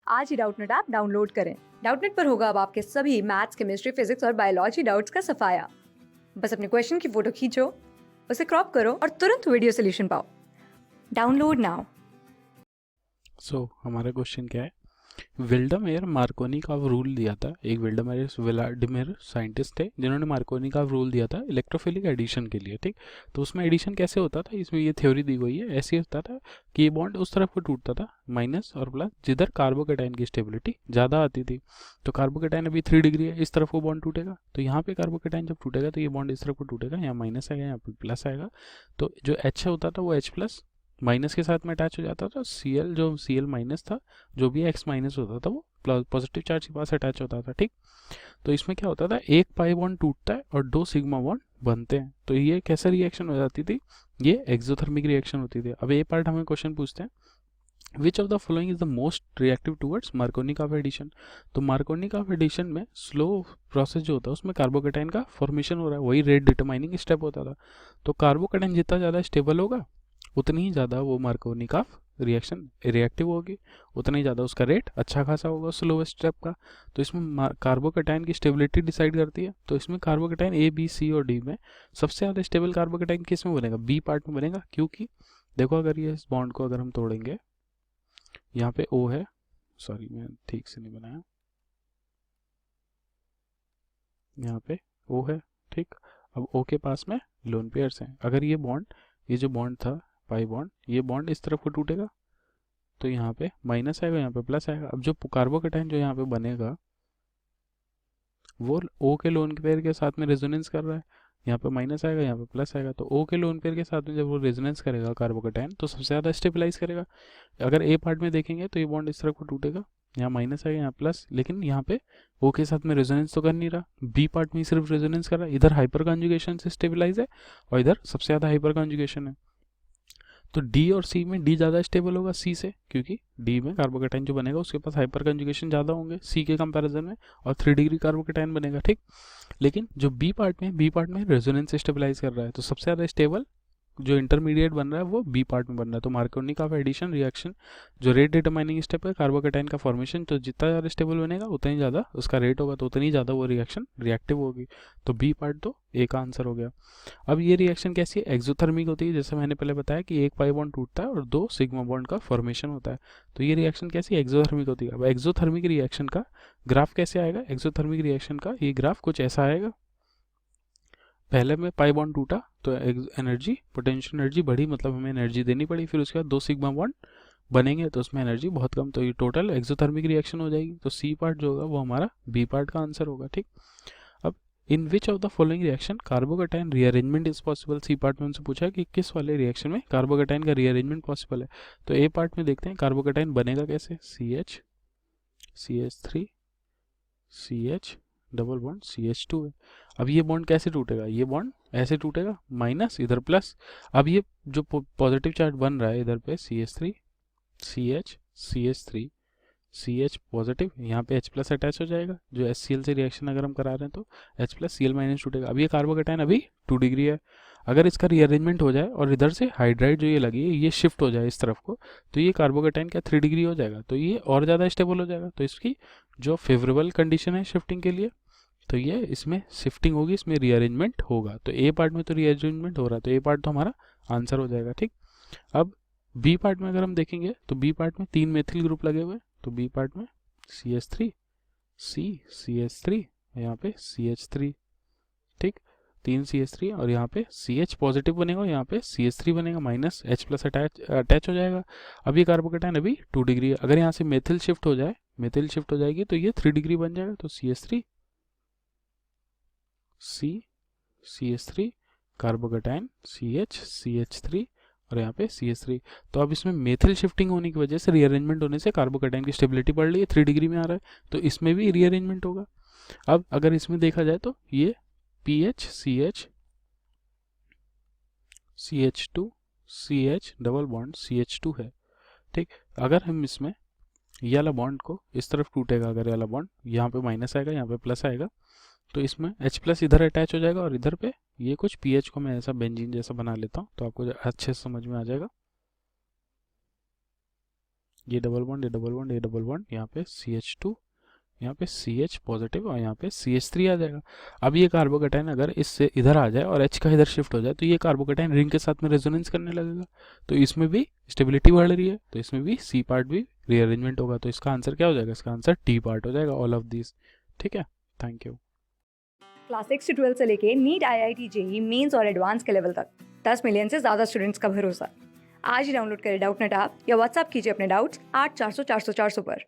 आज ही Doubtnut app download करें। Doubtnut पर होगा अब आपके सभी मैथ्स, केमिस्ट्री, फिजिक्स और बायोलॉजी डाउट्स का सफाया। बस अपने क्वेश्चन की फोटो खींचो, उसे क्रॉप करो और तुरंत वीडियो सोल्यूशन पाओ। Download now. हमारा क्वेश्चन क्या है, विल्डमेयर मार्कोनी का रूल दिया था। एक व्लादिमीर साइंटिस्ट थे जिन्होंने मार्कोनी का रूल दिया था इलेक्ट्रोफिलिक एडिशन के लिए। ठीक, तो उसमें एडिशन कैसे होता था, इसमें ये थ्योरी दी गई है। ऐसे होता था कि ये बॉन्ड उस तरफ को टूटता था, माइनस और प्लस, जिधर कार्बोकेटाइन की स्टेबिलिटी ज़्यादा आती थी। तो कार्बोकेटाइन अभी 3 डिग्री है, इस तरफ को बॉन्ड टूटेगा, तो यहाँ पे कार्बोकेटाइन जब टूटेगा तो ये बॉन्ड इस तरफ को टूटेगा, यहाँ माइनस आएगा, यहाँ पे प्लस आएगा। तो जो एच होता था वो एच प्लस माइनस के साथ में अटैच हो जाता था। सीएल जो सीएल माइनस था, जो भी एक्स माइनस होता था वो पॉजिटिव चार्ज के पास अटैच होता था। ठीक, तो इसमें क्या होता था, एक पाई बॉन्ड टूटता है और 2 सिग्मा बॉन्ड बनते हैं। तो ये कैसा रिएक्शन हो जाती थी, ये एक्सोथर्मिक रिएक्शन होती थी। अब ये पार्ट हमें क्वेश्चन पूछते हैं, which of the following is the most reactive towards Markovnikov of addition. तो मार्कोनी ऑफ एडिशन में स्लो प्रोसेस जो होता है उसमें कार्बोकेटाइन का फॉर्मेशन हो रहा है, वही रेट डिटरमाइनिंग स्टेप होता था। तो कार्बोकेटाइन जितना ज़्यादा स्टेबल होगा उतनी ही ज़्यादा वो मार्कोनी का रिएक्शन रिएक्टिव होगी, उतना ही ज़्यादा उसका रेट अच्छा खासा होगा स्लोवेस्ट स्टेप का। तो इसमें कार्बोकेटाइन की स्टेबिलिटी डिसाइड करती है। तो इसमें कार्बोकेटाइन ए, बी, सी और डी में सबसे ज़्यादा स्टेबल कार्बोकेटाइन किस में बनेगा, बी पार्ट में बनेगा। क्योंकि देखो, अगर ये इस बॉन्ड को अगर हम तोड़ेंगे, यहाँ पे ओ है, सॉरी मैं ठीक से नहीं बनाया, यहाँ पे ओ है। ठीक, अब ओ के पास में लोन पेयर्स हैं। अगर ये बॉन्ड, ये जो बॉन्ड था पाई बॉन्ड, ये बॉन्ड इस तरफ को टूटेगा तो यहाँ पे माइनस आएगा, यहाँ पे प्लस आएगा। अब जो कार्बोकेटाइन जो यहाँ पे बनेगा वो ओ के लोन पेयर के साथ में रेजोनेंस कर रहा है, यहाँ पे माइनस आएगा, यहाँ पे प्लस आएगा। तो ओ के लोन पेयर के साथ में जब वो रेजोनेंस करेगा कार्बोकेटाइन तो सबसे ज़्यादा स्टेबलाइज करेगा। अगर ए पार्ट में देखेंगे तो ये बॉन्ड इस तरफ को टूटेगा, यहाँ माइनस आएगा, यहाँ प्लस, लेकिन यहाँ पे ओ के साथ में रेजोनेंस तो कर नहीं रहा, बी पार्ट में ही सिर्फ रेजोनेंस कर रहा है। इधर हाइपर कॉन्जुगेशन से स्टेबलाइज है और इधर सबसे ज़्यादा हाइपर कॉन्जुगेशन है। तो डी और सी में डी ज़्यादा स्टेबल होगा सी से, क्योंकि डी में कार्बोकेटाइन जो बनेगा उसके पास हाइपर कंजुगेशन ज़्यादा होंगे सी के कंपैरिजन में, और 3 डिग्री कार्बोकेटाइन बनेगा। ठीक, लेकिन जो बी पार्ट में रेजोनेंस स्टेबलाइज कर रहा है, तो सबसे ज़्यादा स्टेबल जो इंटरमीडिएट बन रहा है वो बी पार्ट में बन रहा है। तो मार्कोनी का एडिशन रिएक्शन जो रेट डिटरमाइनिंग स्टेप है कार्बोकेटाइन का फॉर्मेशन, तो जितना ज़्यादा स्टेबल बनेगा उतना ही ज़्यादा उसका रेट होगा, तो उतनी ज़्यादा वो रिएक्शन रिएक्टिव होगी। तो बी पार्ट तो ए का आंसर हो गया। अब ये रिएक्शन कैसी है, एक्सोथर्मिक होती है। जैसे मैंने पहले बताया कि एक पाई बॉन्ड टूटता है और 2 सिग्मा बॉन्ड का फॉर्मेशन होता है। तो ये रिएक्शन कैसी एक्सोथर्मिक होती है। अब एक्सोथर्मिक रिएक्शन का ग्राफ कैसे आएगा, एक्सोथर्मिक रिएक्शन का ये ग्राफ कुछ ऐसा आएगा। पहले में पाई बॉन्ड टूटा तो एनर्जी, पोटेंशियल एनर्जी बढ़ी, मतलब हमें एनर्जी देनी पड़ी। फिर उसके बाद 2 सिग्मा बॉन्ड बनेंगे तो उसमें एनर्जी बहुत कम, तो ये टोटल एक्सोथर्मिक रिएक्शन हो जाएगी। तो सी पार्ट जो होगा वो हमारा बी पार्ट का आंसर होगा। ठीक, अब in which of the following reaction carbocation rearrangement is possible. C part में उनसे पूछा कि किस वाले रिएक्शन में कार्बोकेटाइन का रीअरेंजमेंट पॉसिबल है। तो ए पार्ट में देखते हैं कार्बोकेटाइन बनेगा कैसे, CH3 CH double bond CH2 है। अब ये बॉन्ड कैसे टूटेगा, ये बॉन्ड ऐसे टूटेगा, माइनस इधर प्लस। अब ये जो पॉजिटिव चार्ज बन रहा है इधर पे CH3 CH CH पॉजिटिव, यहाँ पे H प्लस अटैच हो जाएगा। जो HCl से रिएक्शन अगर हम करा रहे हैं तो H प्लस Cl माइनस टूटेगा। अब ये कार्बोकेटाइन अभी 2 डिग्री है, अगर इसका रीअरेंजमेंट हो जाए और इधर से हाइड्राइड जो ये लगी है ये शिफ्ट हो जाए इस तरफ को, तो ये कार्बोकेटाइन क्या 3 डिग्री हो जाएगा, तो ये और ज़्यादा स्टेबल हो जाएगा। तो इसकी जो फेवरेबल कंडीशन है शिफ्टिंग के लिए, तो ये इसमें शिफ्टिंग होगी, इसमें रीअरेंजमेंट होगा। तो ए पार्ट में तो रीअरेंजमेंट हो रहा है, तो ए पार्ट तो हमारा आंसर हो जाएगा। ठीक, अब बी पार्ट में अगर हम देखेंगे तो बी पार्ट में 3 मेथिल ग्रुप लगे हुए हैं। तो बी पार्ट में CH3 CH3, यहाँ पे CH3। ठीक, 3 CH3 और यहाँ पे CH पॉजिटिव बनेगा, यहाँ पे CH3 बनेगा, माइनस H प्लस अटैच हो जाएगा। अब ये कार्बोकेटाइन अभी 2 डिग्री है, अगर यहाँ से मेथिल शिफ्ट हो जाए, मेथिल शिफ्ट हो जाएगी तो ये 3 डिग्री बन जाएगा। तो CH3 CH3 कार्बोकेटाइन CH3 और यहाँ पे CH3। तो अब इसमें मेथिल शिफ्टिंग होने की वजह से रीअरेंजमेंट होने से कार्बोकेटाइन की स्टेबिलिटी बढ़ रही है, 3 डिग्री में आ रहा है, तो इसमें भी रीअरेंजमेंट होगा। अब अगर इसमें देखा जाए तो ये PH CH2 CH double bond CH2 है। ठीक, अगर हम इसमें ये वाला बॉन्ड को इस तरफ टूटेगा, अगर ये वाला बॉन्ड यहाँ पे माइनस आएगा, यहाँ पे प्लस आएगा, तो इसमें H प्लस इधर अटैच हो जाएगा और इधर पे ये कुछ PH को मैं ऐसा बेंजीन जैसा बना लेता हूँ तो आपको अच्छे से समझ में आ जाएगा। ये डबल बॉन्ड, ये डबल बॉन्ड, ये डबल बॉन्ड, यहाँ पे CH2, यहाँ पे CH पॉजिटिव और यहाँ पे CH3 आ जाएगा। अब ये कार्बोकेटाइन अगर इससे इधर आ जाए और H का इधर शिफ्ट हो जाए तो ये कार्बोकेटाइन रिंग के साथ में रेजोनेंस करने लगेगा, तो इसमें भी स्टेबिलिटी बढ़ रही है, तो इसमें भी C पार्ट भी रीअरेंजमेंट होगा। तो इसका आंसर क्या हो जाएगा? इसका आंसर D पार्ट हो जाएगा, ऑल ऑफ दिस। ठीक है, थैंक यू। क्लास 6 से 12 से लेके नीट, IIT, JEE मेंस और एडवांस के लेवल तक 10 मिलियन से ज़्यादा स्टूडेंट्स का भरोसा। आज ही डाउनलोड करें डाउटनेट ऐप या व्हाट्सएप कीजिए अपने डाउट्स 8400 400 400 पर।